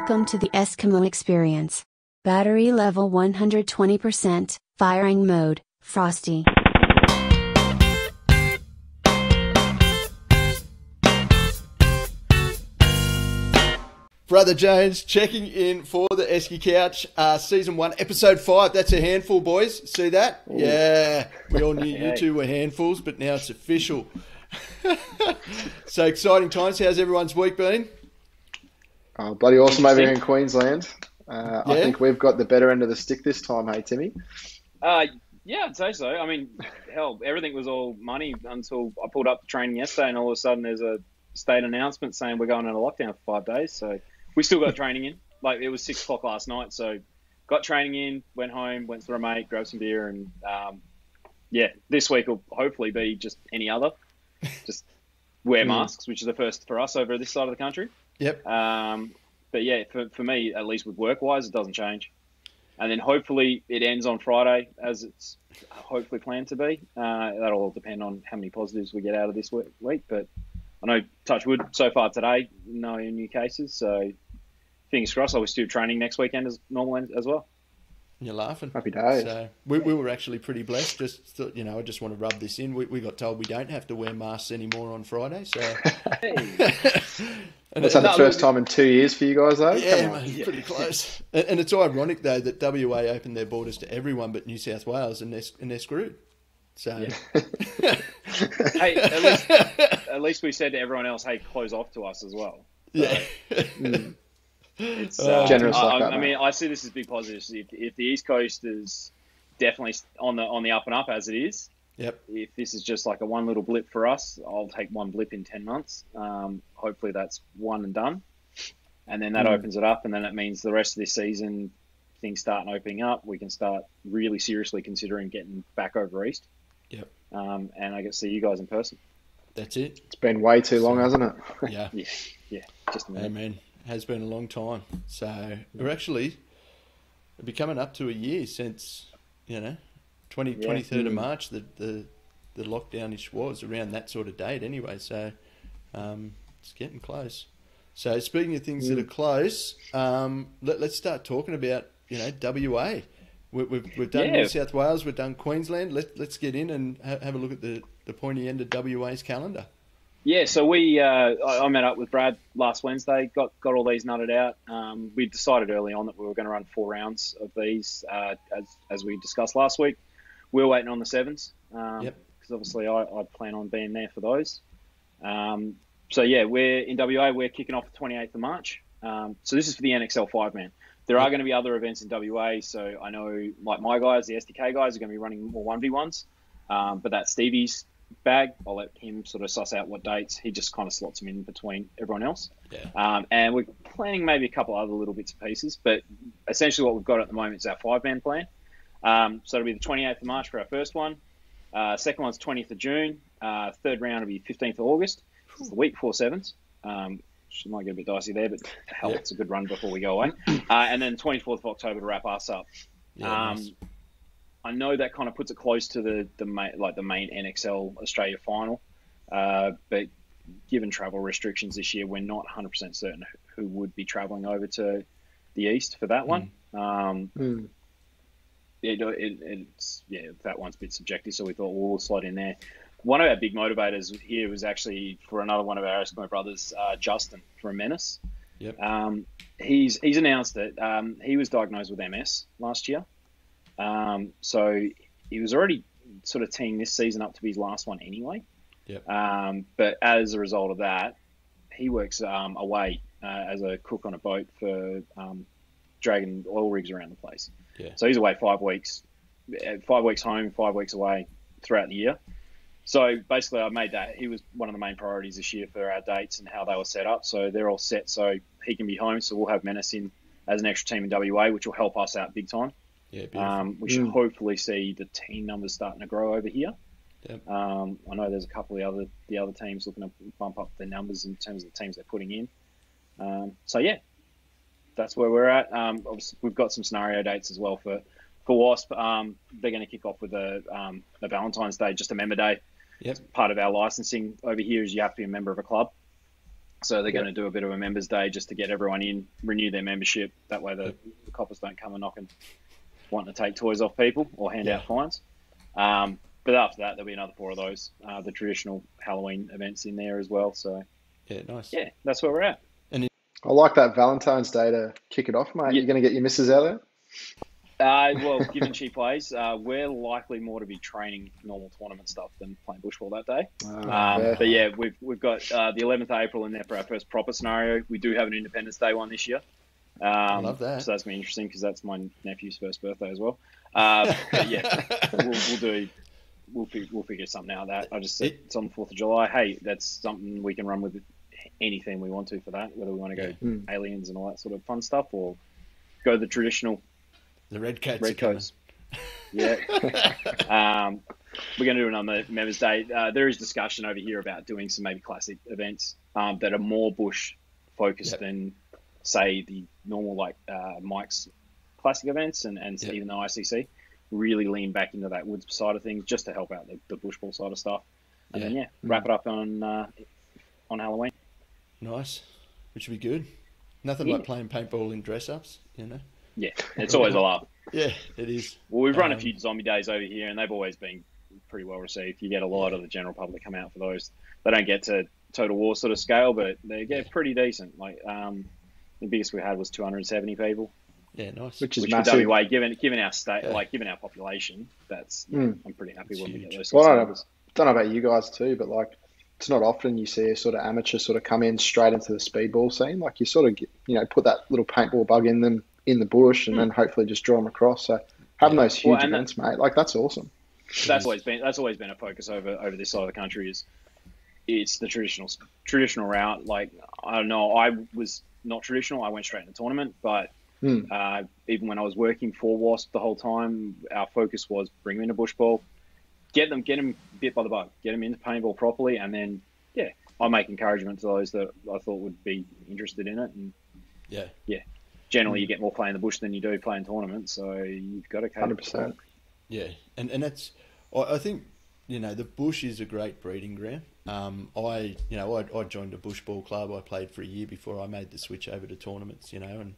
Welcome to the Eskimo experience. Battery level 120%, firing mode, Frosty. Brother Jones checking in for the Eski Couch, Season 1, Episode 5. That's a handful, boys. See that? Ooh. Yeah. We all knew you two were handfuls, but now it's official. So exciting times. How's everyone's week been? Oh, bloody awesome over here in Queensland. I think we've got the better end of the stick this time, hey, Timmy? Yeah, I'd say so. I mean, hell, everything was all money until I pulled up to training yesterday, and all of a sudden there's a state announcement saying we're going into lockdown for 5 days. So we still got training in. Like, it was 6 o'clock last night, so got training in, went home, went to a mate, grabbed some beer, and this week will hopefully be just any other. Just wear masks, which is the first for us over this side of the country. Yep. But yeah, for me, at least with work-wise, it doesn't change. And then hopefully it ends on Friday, as it's hopefully planned to be. That'll all depend on how many positives we get out of this week. But I know, touch wood, so far today, no new cases. So fingers crossed, I'll be still training next weekend as normal as well. You're laughing. Happy days. So we were actually pretty blessed. Just thought, I just want to rub this in. We got told we don't have to wear masks anymore on Friday. So That's the first time in 2 years for you guys, though. Yeah, mate, pretty close. And it's ironic though that WA opened their borders to everyone but New South Wales, and they're screwed. So hey, at least we said to everyone else, hey, close off to us as well. So, yeah. It's generous like that, I mean, I see this as big positives. If the East Coast is definitely on the up and up as it is, yep. If this is just like a one little blip for us, I'll take one blip in 10 months. Hopefully that's one and done, and then that opens it up, and then that means the rest of this season things start opening up. We can start really seriously considering getting back over east. Yep. And I get to see you guys in person. That's it. It's been way too long, hasn't it? Yeah. Yeah. Just a minute. Amen. Has been a long time. So we're actually be coming up to a year since 23rd of March the lockdown-ish was around that sort of date anyway. So it's getting close. So speaking of things that are close, let's start talking about WA. We've done New South Wales, we've done Queensland. Let's get in and have a look at the pointy end of WA's calendar. Yeah, so I met up with Brad last Wednesday, got all these nutted out. We decided early on that we were going to run 4 rounds of these, as we discussed last week. We were waiting on the 7s, because obviously I plan on being there for those. So yeah, we're in WA, we're kicking off the 28th of March. So this is for the NXL 5-man. There are going to be other events in WA, so I know like my guys, the SDK guys, are going to be running more 1v1s, but that's Stevie's bag. I'll let him sort of suss out what dates. He just kind of slots them in between everyone else. Yeah. And we're planning maybe a couple other little bits and pieces, but essentially what we've got at the moment is our 5-man plan. So it'll be the 28th of March for our first one. Second one's 20th of June. Third round will be 15th of August. It's the week before 7s. Which might get a bit dicey there, but hell, it's a good run before we go away. And then 24th of October to wrap us up. Yeah, nice. I know that kind of puts it close to the main NXL Australia final, but given travel restrictions this year, we're not 100% certain who would be travelling over to the east for that one. That one's a bit subjective, so we thought we'll slot in there. One of our big motivators here was actually for another one of our Eskimo brothers, Justin from Menace. Yep. He's announced that he was diagnosed with MS last year. So he was already sort of teeing this season up to be his last one anyway. Yep. But as a result of that, he works away as a cook on a boat for dragging oil rigs around the place. Yeah. So he's away 5 weeks, 5 weeks home, 5 weeks away throughout the year. So basically I made that. He was one of the main priorities this year for our dates and how they were set up. So they're all set so he can be home. So we'll have Menace in as an extra team in WA, which will help us out big time. Yeah, we should hopefully see the team numbers starting to grow over here. Yep. I know there's a couple of the other teams looking to bump up their numbers in terms of the teams they're putting in. So yeah, that's where we're at. Obviously we've got some scenario dates as well for WASP. They're going to kick off with a Valentine's Day, just a member day. Yep. Part of our licensing over here is you have to be a member of a club. So they're going to do a bit of a members' day just to get everyone in, renew their membership. That way the coppers don't come and knocking, wanting to take toys off people or hand out fines. But after that, there'll be another 4 of those, the traditional Halloween events in there as well. So, yeah, nice. Yeah, that's where we're at. I like that Valentine's Day to kick it off, mate. You're going to get your missus out there? Well, given she plays, we're likely more to be training normal tournament stuff than playing bushball that day. But yeah, we've got the 11th of April in there for our first proper scenario. We do have an Independence Day one this year. I love that. So that's been interesting because that's my nephew's first birthday as well. But yeah, we'll figure something out of that. I just said it's on the 4th of July. Hey, that's something we can run with any theme we want to for that, whether we want to go aliens and all that sort of fun stuff or go the traditional. The red coats. Yeah. We're going to do another Members' Day. There is discussion over here about doing some maybe classic events that are more bush focused than, say, the normal Mike's classic events and even the ICC. Really lean back into that woods side of things just to help out the bushball side of stuff. And then, wrap it up on Halloween. Nice. Which would be good. Nothing like playing paintball in dress-ups, you know? Yeah, it's always a laugh. Yeah, it is. Well, we've run a few zombie days over here, and they've always been pretty well received. You get a lot of the general public come out for those. They don't get to Total War sort of scale, but they get pretty decent. Like the biggest we had was 270 people. Yeah, nice. Which is massive. massive. WA, given our state, given our population, that's I'm pretty happy when we get those sorts of numbers. I don't know about you guys too, but it's not often you see a sort of amateur sort of come in straight into the speedball scene. Like you sort of get, put that little paintball bug in them in the bush and then hopefully just draw them across. So having those huge events, mate, that's awesome. That's always been a focus over this side of the country. It's the traditional route. Like I don't know, I was not traditional. I went straight into tournament, but even when I was working for WASP the whole time, our focus was bring them into bushball, get them bit by the bug, get them into paintball properly, and then I make encouragement to those that I thought would be interested in it. And generally you get more play in the bush than you do play in tournaments, so you've got to cater. 100%. Yeah, and that's I think the bush is a great breeding ground. I joined a bushball club. I played for a year before I made the switch over to tournaments. And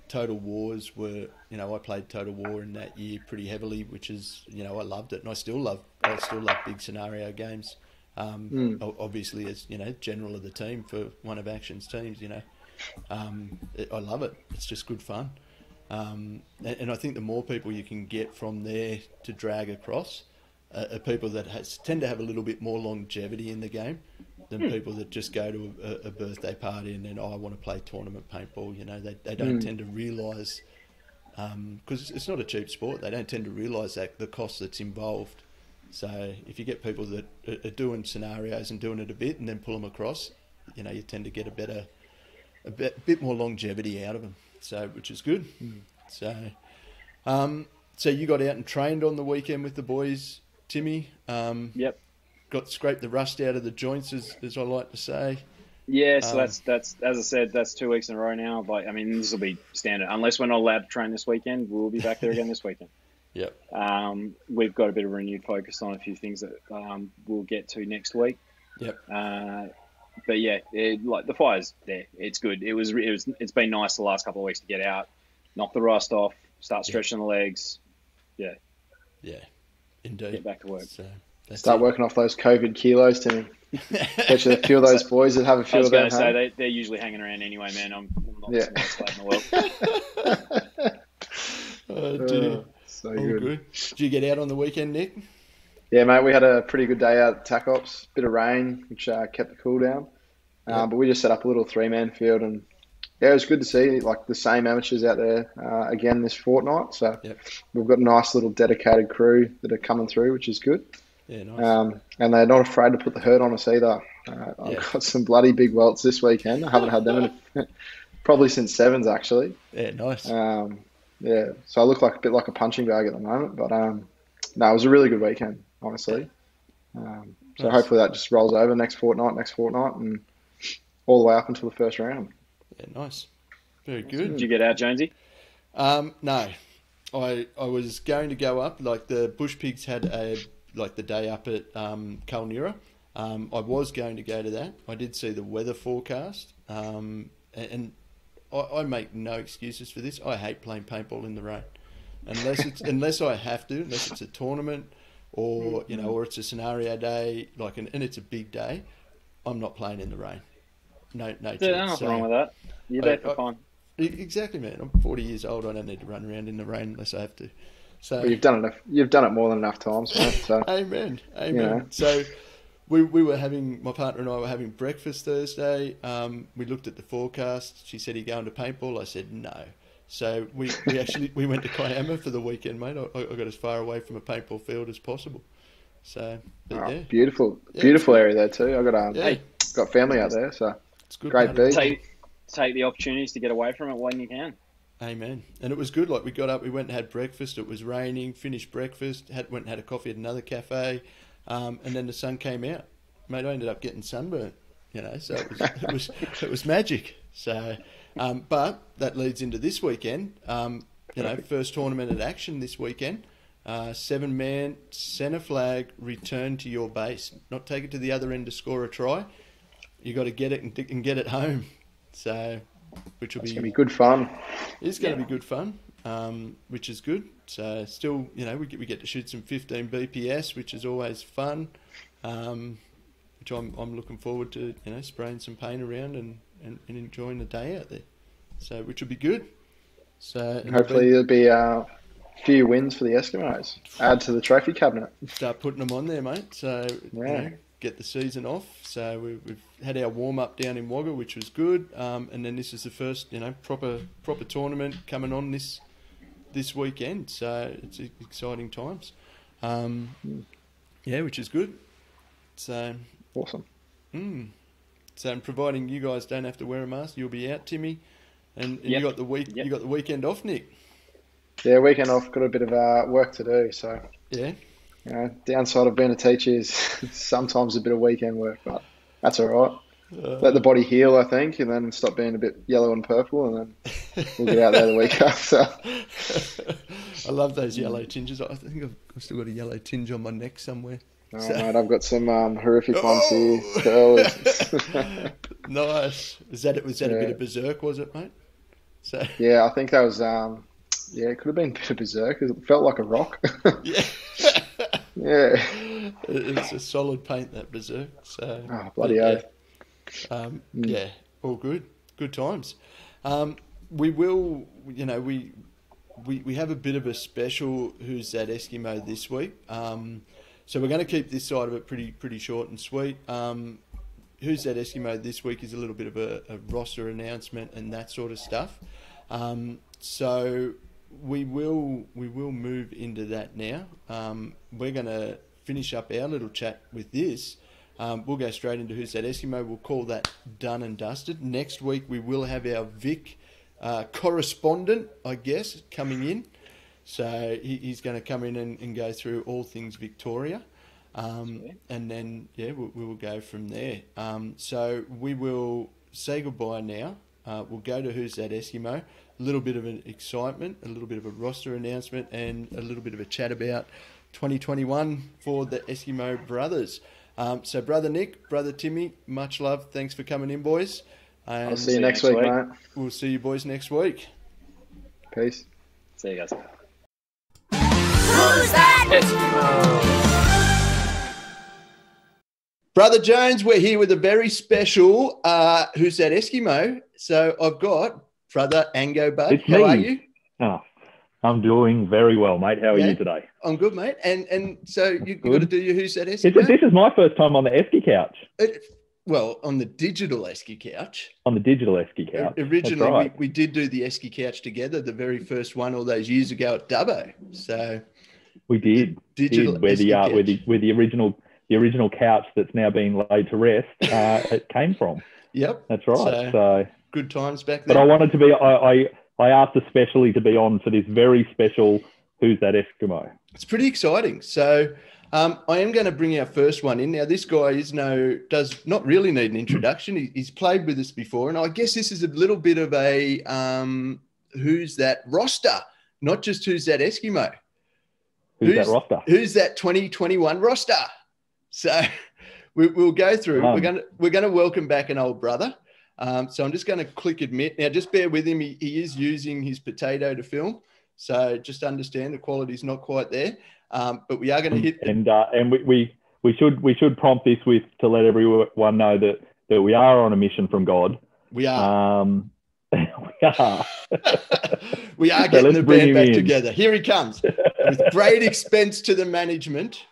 Total Wars were I played Total War in that year pretty heavily, which is I loved it, and I still love big scenario games. Obviously as general of the team for one of Action's teams, I love it. It's just good fun. And I think the more people you can get from there to drag across are people that tend to have a little bit more longevity in the game than people that just go to a birthday party and then, I want to play tournament paintball. They don't tend to realise, because it's not a cheap sport, they don't tend to realise that the cost that's involved. So if you get people that are doing scenarios and doing it a bit and then pull them across, you tend to get a bit more longevity out of them. So, which is good. So you got out and trained on the weekend with the boys, Timmy. Yep. Scraped the rust out of the joints, as I like to say. Yeah, so that's as I said, that's 2 weeks in a row now. But I mean, this will be standard unless we're not allowed to train this weekend. We'll be back there again this weekend. Yep. We've got a bit of a renewed focus on a few things that we'll get to next week. Yep. But yeah, the fire's there. It's good. It's been nice the last couple of weeks to get out, knock the rust off, start stretching the legs. Yeah. Yeah. Indeed. Get back to work. So start working off those COVID kilos, Timmy. Get you a few of those boys that have a few of them. I was going to say they're usually hanging around anyway, man. I'm not the smartest player in the world. Oh dear. So all good. Did you get out on the weekend, Nick? Yeah, mate, we had a pretty good day out at TAC Ops. Bit of rain, which kept the cool down. But we just set up a little 3-man field, and it was good to see the same amateurs out there again this fortnight. So we've got a nice little dedicated crew that are coming through, which is good. Yeah, nice. And they're not afraid to put the hurt on us either. I've got some bloody big welts this weekend. I haven't had them probably since sevens, actually. Yeah, nice. So I look a bit like a punching bag at the moment, but no, it was a really good weekend, honestly. So hopefully that just rolls over next fortnight, and all the way up until the first round. Yeah, nice. Very good. Did you get out, Jonesy? No. I was going to go up. The Bush Pigs had the day up at Culnera, I was going to go to that. I did see the weather forecast, and I make no excuses for this. I hate playing paintball in the rain, unless I have to, unless it's a tournament or or it's a scenario day, and it's a big day. I'm not playing in the rain. No chance. There's nothing wrong with that. You're there for fun. Exactly, man. I'm 40 years old. I don't need to run around in the rain unless I have to. So well, you've done it more than enough times, mate. So amen. So we were my partner and I were having breakfast Thursday. We looked at the forecast. She said, "Are you going to paintball?" I said, "No." So we went to Kiama for the weekend, mate. I got as far away from a paintball field as possible. So beautiful area there too. I got family out there, so it's good. Great beach. Take the opportunities to get away from it when you can. Amen. And it was good. We got up, we went and had breakfast. It was raining. Finished breakfast. Went and had a coffee at another cafe, and then the sun came out. Mate, I ended up getting sunburnt. So it was magic. So, but that leads into this weekend. First tournament at Action this weekend. 7-man centre flag, return to your base. Not take it to the other end to score a try. You got to get it and get it home. So, which will be going to be good fun. It's going to be good fun, which is good. So, still, we get to shoot some 15 BPS, which is always fun. Which I'm looking forward to, spraying some paint around and enjoying the day out there. So, which will be good. So, hopefully there'll be a few wins for the Eskimos. Add to the trophy cabinet. Start putting them on there, mate. So, get the season off. So we've had our warm up down in Wagga, which was good. And then this is the first, proper tournament coming on this weekend. So it's exciting times. Which is good. So awesome. So providing you guys don't have to wear a mask, you'll be out, Timmy, and you got the you got the weekend off, Nick. Yeah, weekend off. Got a bit of work to do. So yeah. Downside of being a teacher is sometimes a bit of weekend work, but that's all right. Let the body heal, I think, and then stop being a bit yellow and purple, and then we'll get out there the week after. I love those yellow tinges. I think I've still got a yellow tinge on my neck somewhere. Oh, mate, I've got some horrific ones here. Curlers. Nice. Was that a bit of berserk, was it, mate? So yeah, I think that was it could have been a bit of berserk because it felt like a rock. Yeah. Yeah. It's a solid paint, that berserk. So bloody oath. Yeah, all good. Good times. We will, we have a bit of a special Who's That Eskimo this week. So we're going to keep this side of it pretty short and sweet. Who's That Eskimo this week is a little bit of a roster announcement and that sort of stuff. So we will move into that now. We're going to finish up our little chat with this. We'll go straight into Who's That Eskimo. We'll call that done and dusted. Next week we will have our Vic correspondent, I guess, coming in. So he's going to come in and go through all things Victoria. And then, we will go from there. So we will say goodbye now. We'll go to Who's That Eskimo. A little bit of an excitement, a little bit of a roster announcement, and a little bit of a chat about 2021 for the Eskimo Brothers. So Brother Nick, Brother Timmy, much love. Thanks for coming in, boys. And I'll see you next week, mate. We'll see you boys next week. Peace. See you guys. Who's that Eskimo? Brother Jones, we're here with a very special Who's That Eskimo. So I've got Brother Ango Bud. It's How me. are you? Oh, I'm doing very well, mate. How are you today? I'm good, mate. And so you got to do your Who's That Eskimo? This is my first time on the Eski couch. Well, on the digital Eski couch. On the digital Eski couch. Originally, right. we did do the Eski couch together, the very first one all those years ago at Dubbo. So we did. Digital where Eski the original couch that's now been laid to rest it came from. Yep. That's right. So good times back then. But I wanted to be I asked especially to be on for this very special Who's That Eskimo. It's pretty exciting. So I am going to bring our first one in. Now, this guy does not really need an introduction. He's played with us before, and I guess this is a little bit of a Who's That roster, not just Who's That Eskimo. Who's that roster? Who's that 2021 roster? So we'll go through. Um, We're gonna welcome back an old brother. So I'm just going to click admit. Now, just bear with him. He is using his potato to film. So just understand the quality's not quite there. But we are going to hit. And we should prompt this with to let everyone know that we are on a mission from God. We are. We are. We are getting the band back together. Here he comes with great expense to the management.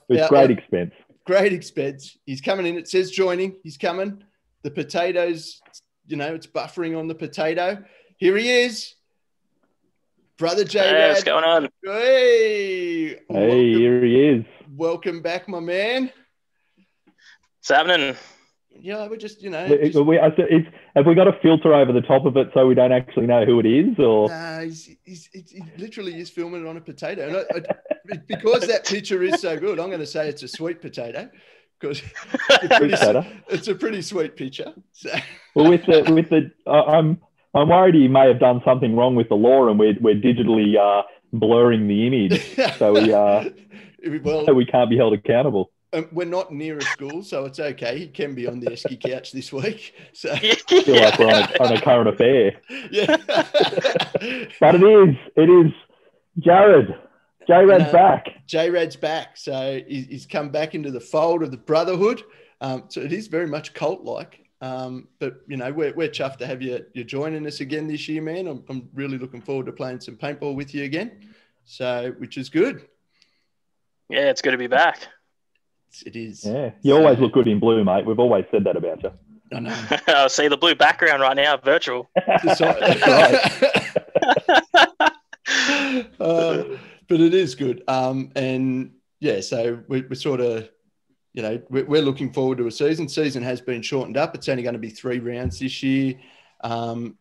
Great expense. Great expense. He's coming in. It says joining. He's coming. The potatoes, it's buffering on the potato. Here he is. Brother J. Hey, what's going on? Hey, here he is. Welcome back, my man. What's happening? Yeah, we're just, have we got a filter over the top of it so we don't actually know who it is? Or he literally is filming it on a potato. And because that picture is so good, I'm going to say it's a sweet potato because it's a pretty sweet picture. So. Well, I'm worried he may have done something wrong with the law, and we're digitally blurring the image, so we can't be held accountable. We're not near a school, so it's okay. He can be on the Eski couch this week. So I feel like we're on a current affair. Yeah. But it is Jared. J-Rad's back. J-Rad's back. So he's come back into the fold of the brotherhood. So it is very much cult-like. But, we're chuffed to have you joining us again this year, man. I'm really looking forward to playing some paintball with you again. So, which is good. Yeah, it's good to be back. It is. Yeah, you always look good in blue, mate. We've always said that about you. I know. I see the blue background right now, virtual. But it is good. And yeah, so we're sort of, we're looking forward to a season. Season has been shortened up. It's only going to be 3 rounds this year. And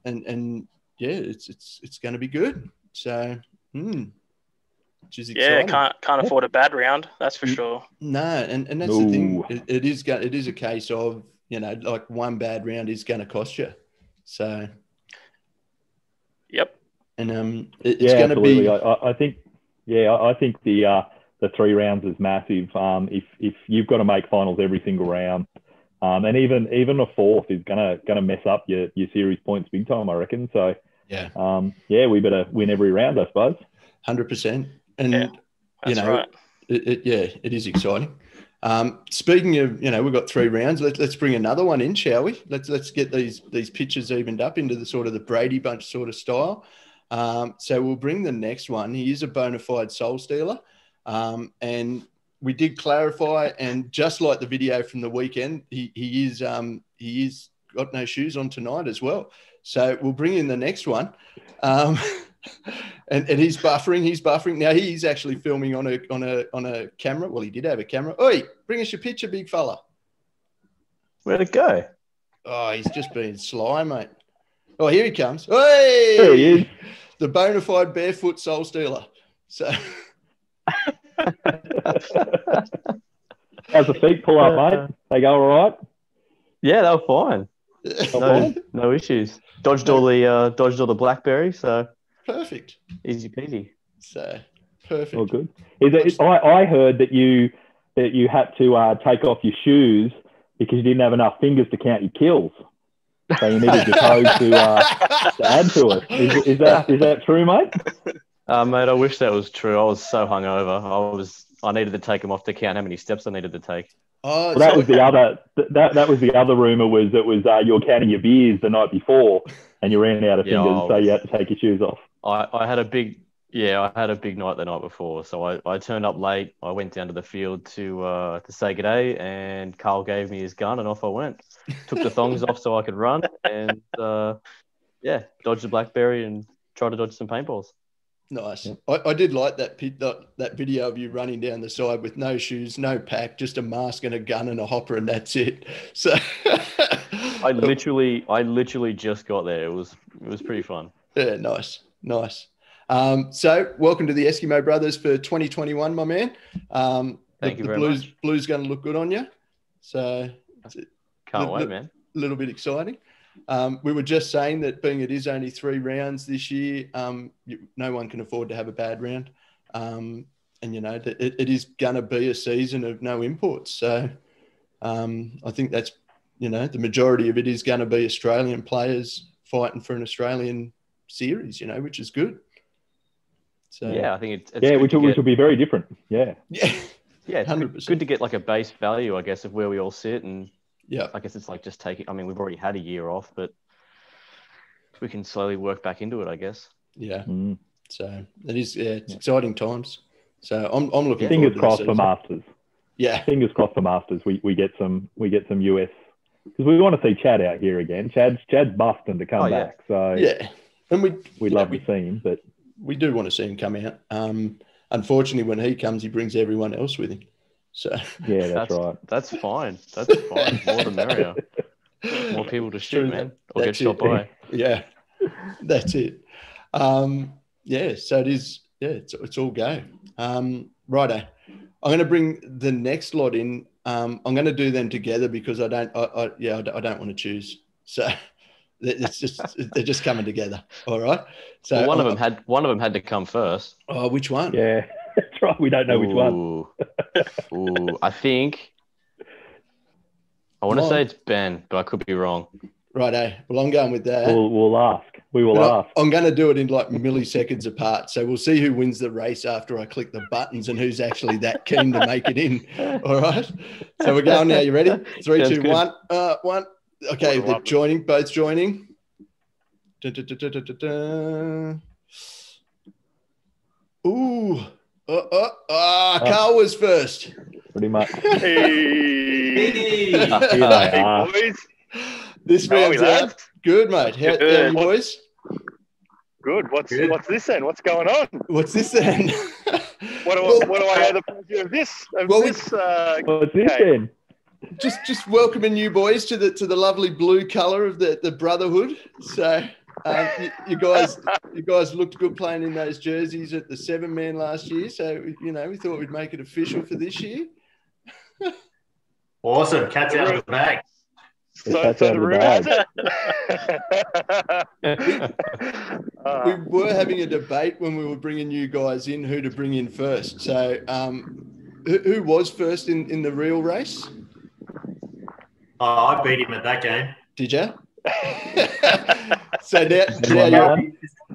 yeah, it's going to be good. So, which is exciting. Yeah, can't afford a bad round, that's for sure. No, and that's the thing. It is a case of, like one bad round is going to cost you. So, yep. And it's going to be. I think the 3 rounds is massive. If you've got to make finals every single round, and even a 4th is gonna mess up your series points big time, I reckon. So we better win every round, I suppose. 100%. And right. It is exciting. Speaking of, we've got 3 rounds. Let's bring another one in, shall we? Let's get these pitches evened up into the sort of the Brady Bunch sort of style. So we'll bring the next one. He is a bona fide soul stealer. And we did clarify, and just like the video from the weekend, he is got no shoes on tonight as well. So we'll bring in the next one. And he's buffering. Now he's actually filming on a camera. Well, he did have a camera. Oi, bring us your picture, big fella. Where'd it go? Oh, he's just being sly, mate. Oh, here he comes. Hey, there he is. The bona fide barefoot soul stealer. So how's the feet pull up, mate? They go all right? Yeah, they were fine. No issues. Dodged all the blackberry, so perfect. Easy peasy. So perfect. All good. I heard that you had to take off your shoes because you didn't have enough fingers to count your kills. So you needed your toes to add to it. Is that true, mate? Mate, I wish that was true. I was so hungover. I needed to take them off to count how many steps I needed to take. Oh, well, that was the other rumor was you were counting your beers the night before and you ran out of fingers, so you had to take your shoes off. I had a big night the night before, so I turned up late. I went down to the field to say g'day, and Carl gave me his gun, and off I went. Took the thongs off so I could run, and dodged the blackberry and tried to dodge some paintballs. Nice. I did like that video of you running down the side with no shoes, no pack, just a mask and a gun and a hopper, and that's it. So I literally just got there. It was pretty fun. Yeah, nice. So welcome to the Eskimo Brothers for 2021, my man. Thank you very much. Blue's going to look good on you. So can't wait, man. A little bit exciting. We were just saying that being it is only 3 rounds this year, no one can afford to have a bad round. And you know, that it is going to be a season of no imports. So I think that's, you know, the majority of it is going to be Australian players fighting for an Australian series, you know, which is good. So Yeah, I think it's which will be very different. Yeah. Yeah. Yeah, it's 100%. good to get like a base value, I guess, of where we all sit. And yeah, I guess it's like just taking, I mean, we've already had a year off, but we can slowly work back into it, I guess. Yeah. Mm. So it is, it's exciting times. So I'm looking Fingers forward to crossed the for season. Masters. Yeah. Fingers crossed for Masters. We get some US, because we want to see Chad out here again. Chad's busting to come back. So yeah, and we'd love to see him, but we do want to see him come out. Unfortunately, when he comes, he brings everyone else with him. So yeah, that's right. That's fine. That's fine. More the merrier. More people to shoot, man, or get shot by. Yeah, that's it. Yeah, so it is. Yeah, it's all go. Righto. I'm going to bring the next lot in. I'm going to do them together because I don't want to choose. So it's just they're just coming together. All right. So well, one of them had to come first. Oh, which one? Yeah, that's right. We don't know which one. Ooh, I think I want to say it's Ben, but I could be wrong. Righto. Well, I'm going with that. We'll ask. We will ask. I'm going to do it in like milliseconds apart. So we'll see who wins the race after I click the buttons and who's actually that keen to make it in. All right. So we're going now. You ready? 3, 2, 1. 1. Okay, they're joining. Both joining. Ooh. Carl was first. Pretty much. Hey, boys. This man's out. Good, mate. How are you boys? Good. What's this then? What's going on? What's this then? What do I have the pleasure of this? What's this then? Just welcoming you boys to the lovely blue colour of the brotherhood. So you guys looked good playing in those jerseys at the 7-man last year. So you know we thought we'd make it official for this year. Awesome. Cat's out of the bag. So the room has it. We were having a debate when we were bringing you guys in who to bring in first. So who was first in the real race? Oh, I beat him at that game. Did you? So now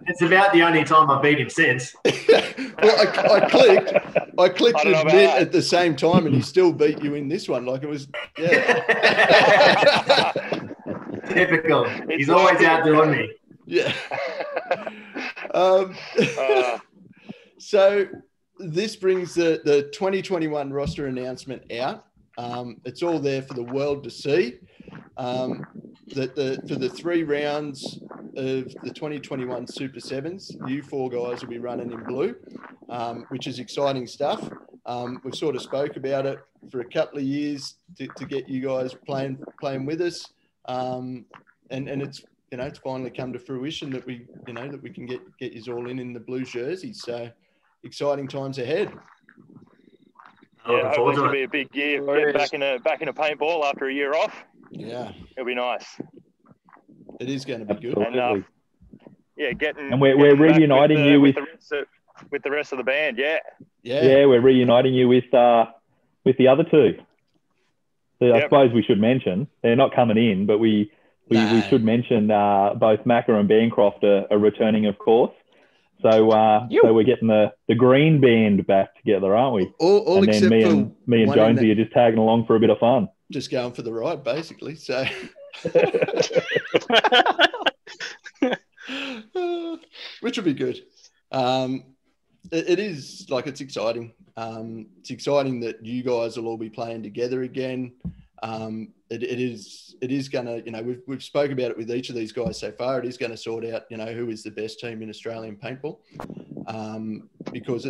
it's about the only time I beat him since. Well, I clicked admit at the same time, and he still beat you in this one. Like it was, yeah. Typical. He's always outdoing me. Yeah. So this brings the 2021 roster announcement out. It's all there for the world to see. For the 3 rounds of the 2021 Super Sevens, you 4 guys will be running in blue, which is exciting stuff. We've sort of spoke about it for a couple of years to get you guys playing with us, and it's it's finally come to fruition that we can get you all in the blue jerseys. So exciting times ahead. Yeah, hopefully it'll be a big year. Getting back in a paintball after a year off. Yeah, it'll be nice. It is going to be good. And, and we're reuniting you with the rest of the band. Yeah, we're reuniting you with the other 2. So I suppose we should mention they're not coming in, but we should mention both Macca and Bancroft are returning, of course. So we're getting the green band back together, aren't we? All and then me and Jonesy are just tagging along for a bit of fun. Just going for the ride, basically. So, which will be good. It is like it's exciting. It's exciting that you guys will all be playing together again. It is going to, we've spoken about it with each of these guys so far. It is going to sort out, who is the best team in Australian paintball, because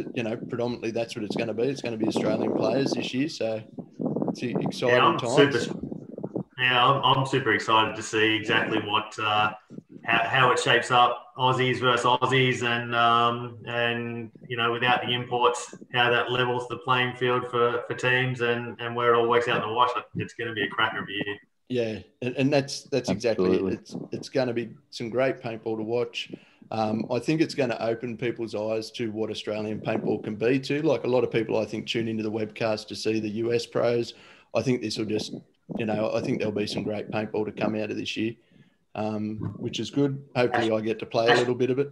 predominantly that's what it's going to be. It's going to be Australian players this year. So it's exciting times. I'm super excited to see exactly what how it shapes up, Aussies versus Aussies, and without the imports, how that levels the playing field for teams, and where it all works out in the wash. It's going to be a cracker of a year. Yeah, and that's exactly it. It's going to be some great paintball to watch. I think it's going to open people's eyes to what Australian paintball can be too. Like a lot of people, I think, tune into the webcast to see the US pros. I think this will just, I think there'll be some great paintball to come out of this year, which is good. Hopefully I get to play a little bit of it.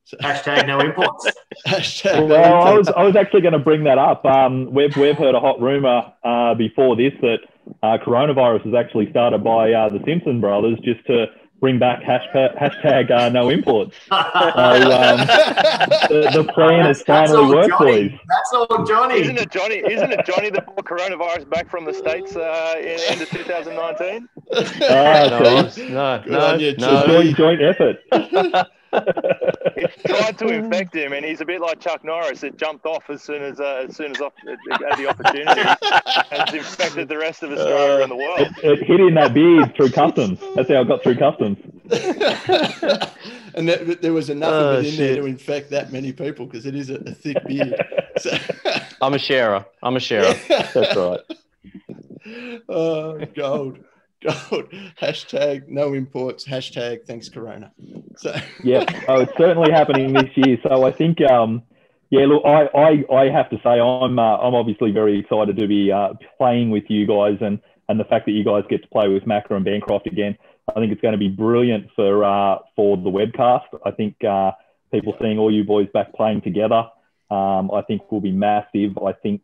So. Hashtag no imports. Hashtag well, no imports. I was actually going to bring that up. We've heard a hot rumor before this that coronavirus was actually started by the Simpson brothers just to bring back hashtag no imports. So, the plan has finally worked, boys. That's all Johnny. Isn't it Johnny that brought coronavirus back from the States in the end of 2019? No. Joint effort. It tried to infect him, and he's a bit like Chuck Norris. It jumped off as soon as it had the opportunity, and it's infected the rest of Australia and the world. It hit in that beard through customs. That's how it got through customs. And there was enough of it in there to infect that many people because it is a thick beard. So. I'm a sharer. That's right. Oh, gold. Hashtag no imports. Hashtag thanks Corona. So it's certainly happening this year. So I think look, I have to say I'm obviously very excited to be playing with you guys and the fact that you guys get to play with Macca and Bancroft again. I think it's going to be brilliant for the webcast. I think people seeing all you boys back playing together, I think will be massive. I think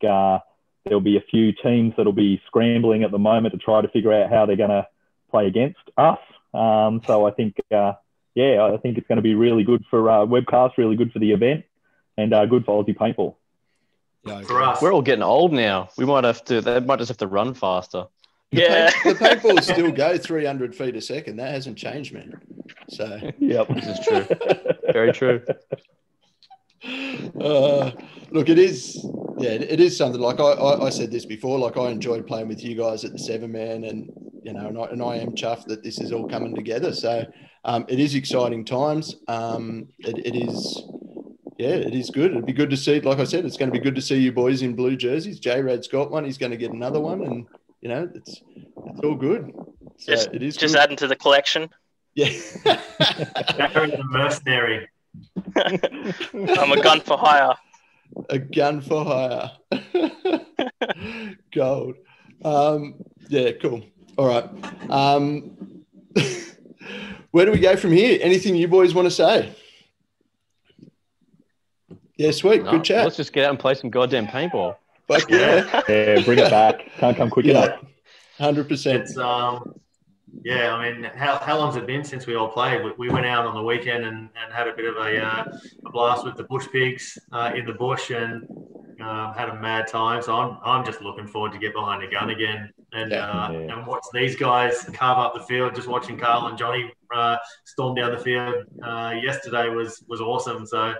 there'll be a few teams that'll be scrambling at the moment to try to figure out how they're going to play against us. So I think, I think it's going to be really good for webcast, really good for the event, and good for Aussie paintball. Yeah, for us. We're all getting old now. They might just have to run faster. The paintballs still go 300 feet a second. That hasn't changed, man. So this is true. Very true. Look, it is something like I said this before. Like I enjoyed playing with you guys at the 7-man, and and I am chuffed that this is all coming together. So it is exciting times. It is good. It'd be good to see. Like I said, it's going to be good to see you boys in blue jerseys. J-Rad's got one. He's going to get another one, and it's all good. So it is just good. adding to the collection. Yeah. Barry's a mercenary. I'm a gun for hire. A gun for hire. Gold. Cool. All right. Where do we go from here? Anything you boys want to say? Yeah, sweet. Good chat. Let's just get out and play some goddamn paintball. Fuck yeah. Yeah, bring it back. Can't come quick enough. 100%. It's I mean, how long's it been since we all played? We went out on the weekend and had a bit of a blast with the bush pigs in the bush and had a mad time. So I'm just looking forward to get behind a gun again and watch these guys carve up the field. Just watching Carl and Johnny storm down the field yesterday was awesome. So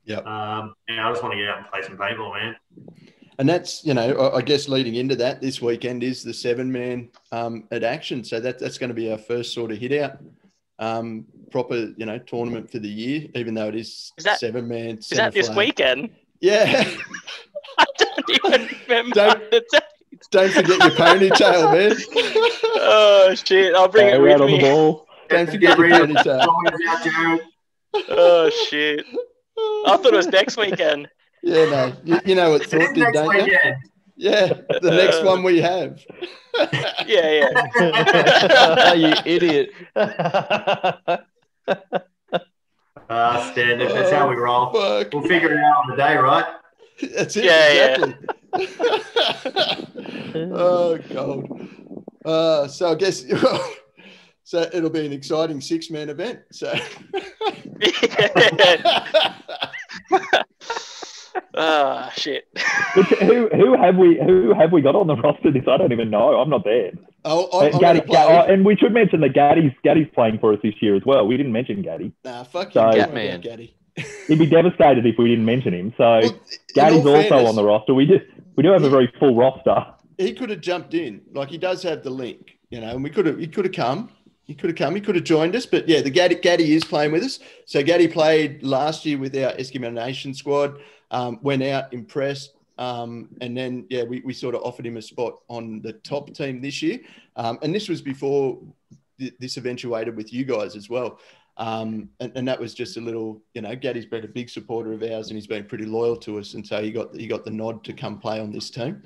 I just want to get out and play some paintball, man. And that's, I guess leading into that, this weekend is the 7-man at Action. So that's going to be our first sort of hit out, proper, tournament for the year, even though it is 7-man. Is that this weekend? Yeah. I don't even remember. Don't forget your ponytail, man. Oh, shit. I'll bring it with on me. The ball. Don't forget your ponytail. Oh, shit. I thought it was next weekend. Yeah, no. You know what Thought did, don't you? Yeah, the next one we have. Yeah. You idiot. Standard. That's how we roll. Fuck. We'll figure it out on the day, right? That's it, exactly. Oh, God. So I guess... So it'll be an exciting 6-man event. So... Shit. Who have we got on the roster this? I don't even know. I'm not there. And we should mention that Gaddy's playing for us this year as well. We didn't mention Gaddy. Nah, fuck you. Gatman. Gaddy. He'd be devastated if we didn't mention him. So Gaddy's also on the roster. We do have a very full roster. He could have jumped in. Like, he does have the link, and he could have come. He could have joined us, but yeah, the Gaddy is playing with us. So Gaddy played last year with our Eskimo Nation squad, went out, impressed, and then, we sort of offered him a spot on the top team this year. And this was before this eventuated with you guys as well. And that was just a little, Gaddy's been a big supporter of ours and he's been pretty loyal to us. And so he got the nod to come play on this team.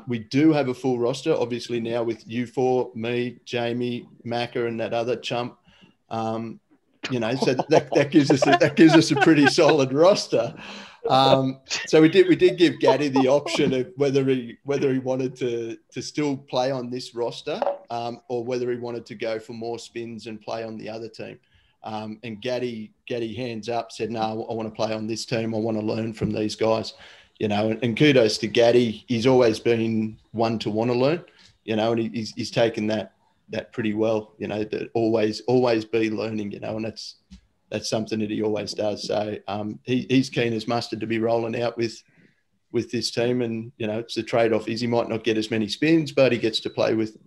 We do have a full roster, obviously now with you four, me, Jamie, Macca, and that other chump. So that gives us a pretty solid roster. So we did give Gaddy the option of whether he wanted to still play on this roster, or whether he wanted to go for more spins and play on the other team. And Gaddy hands up, said, no, I want to play on this team. I want to learn from these guys, and kudos to Gaddy. He's always been one to want to learn, and he's taken that pretty well, that always be learning, and that's something that he always does. So he's keen as mustard to be rolling out with this team. And, it's the trade-off is he might not get as many spins, but he gets to play with,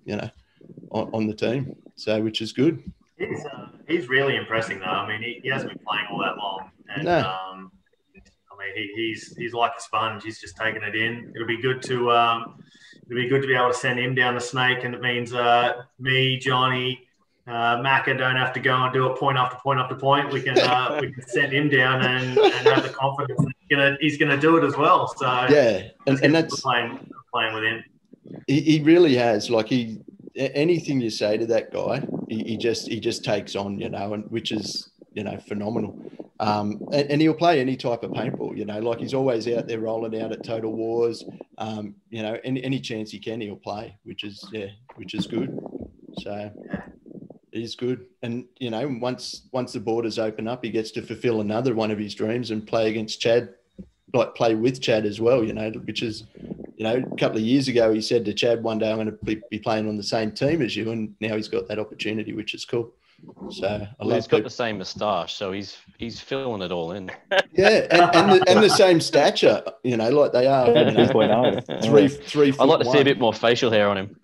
on the team. So, which is good. He's really impressing though. I mean, he hasn't been playing all that long. And, no. He's like a sponge. He's just taking it in. It'll be good to be able to send him down the snake. And it means me, Johnny, Macca don't have to go and do it point after point after point. We can send him down and have the confidence that he's gonna do it as well. So yeah, and that's playing with him. He really has. Like anything you say to that guy, he just takes on, and which is phenomenal. And he'll play any type of paintball, like he's always out there rolling out at Total Wars. Any chance he can, he'll play, which is good. So. It is good. And, once the borders open up, he gets to fulfill another one of his dreams and play against Chad, like play with Chad as well, which is, a couple of years ago, he said to Chad, one day I'm going to be playing on the same team as you. And now he's got that opportunity, which is cool. So he's got the same moustache, so he's filling it all in. Yeah. And the same stature, like they are. 3 I'd like to see a bit more facial hair on him.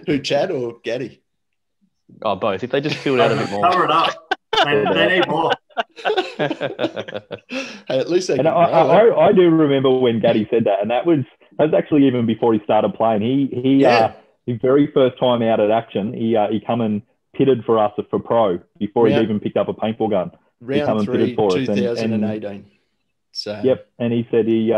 Who, Chad or Gaddy? Oh, both. If they just filled out a bit more. Cover it up. They need more. Hey, at least they. And I do remember when Gaddy said that, and that was actually even before he started playing. His very first time out at action, he come and pitted for us for pro before he even picked up a paintball gun. Round 3, 2018. So yep, and he said he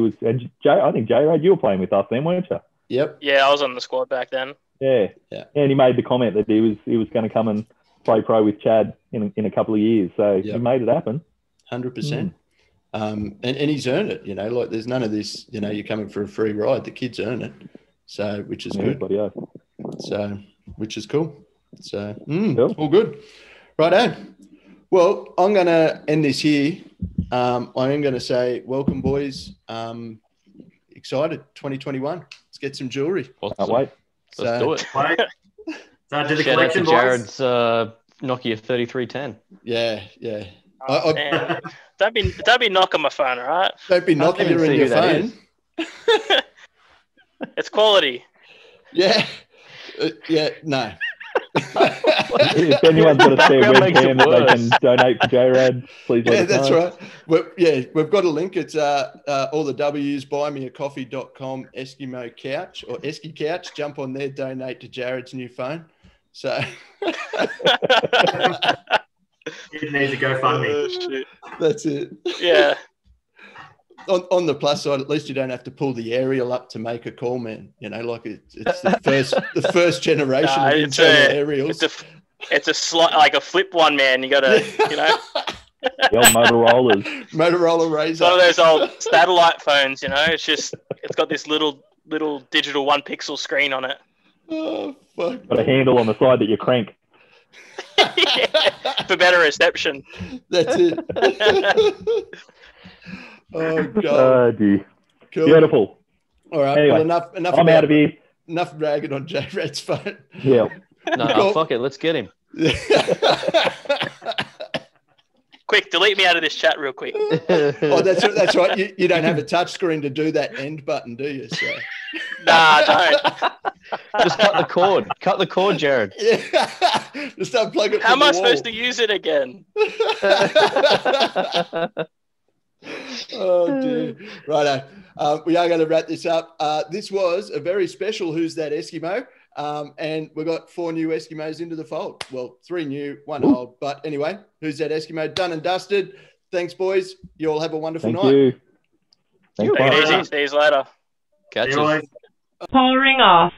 was. And Jay, I think J-Rad, you were playing with us then, weren't you? Yep. Yeah, I was on the squad back then. Yeah. And he made the comment that he was going to come and play pro with Chad in a couple of years. So he made it happen. 100%. And he's earned it, like there's none of this, you're coming for a free ride. The kids earn it. So, which is good. So, which is cool. So, all good. Righto. Well, I'm going to end this here. I am going to say, welcome, boys. Excited, 2021. Let's get some jewelry. Can't wait. Let's do it. So to the Shout out to collection, Jared's Nokia 3310. Yeah. Man, don't be knocking my phone, all right? Don't be knocking it in your phone. It's quality. Yeah. No. If anyone's got a spare webcam that they can donate for J-Rad, please let us know. That's right. We've got a link. It's all the W's, buymeacoffee.com, Eskimo Couch or Eski Couch. Jump on there, donate to Jared's new phone. So it needs a GoFundMe. That's it. Yeah. On the plus side, at least you don't have to pull the aerial up to make a call, man. Like it's the first generation of internal aerials. It's like a flip one, man. You got to, The old Motorola Razr. One of those old satellite phones, it's got this little digital 1 pixel screen on it. Oh, fuck. Got a handle on the side that you crank. For better reception. That's it. Oh, God. Oh, dear. Cool. Beautiful. All right. Anyway, well, enough I'm out of here. Enough bragging on J-Rad's phone. Yeah. No, fuck it. Let's get him. Quick, delete me out of this chat real quick. Oh, that's right. You don't have a touch screen to do that end button, do you? So. Nah, don't. Just cut the cord. Cut the cord, Jared. Yeah. Just unplug it. How am I supposed to use it again? Oh, dear. Righto. We are going to wrap this up. This was a very special Who's That Eskimo? And we've got 4 new Eskimos into the fold. Well, 3 new, 1 old. But anyway, who's that Eskimo? Done and dusted. Thanks, boys. You all have a wonderful night. Thank you. Thanks, Take it bye. easy. See you later. Catch See you us. later. Powering off.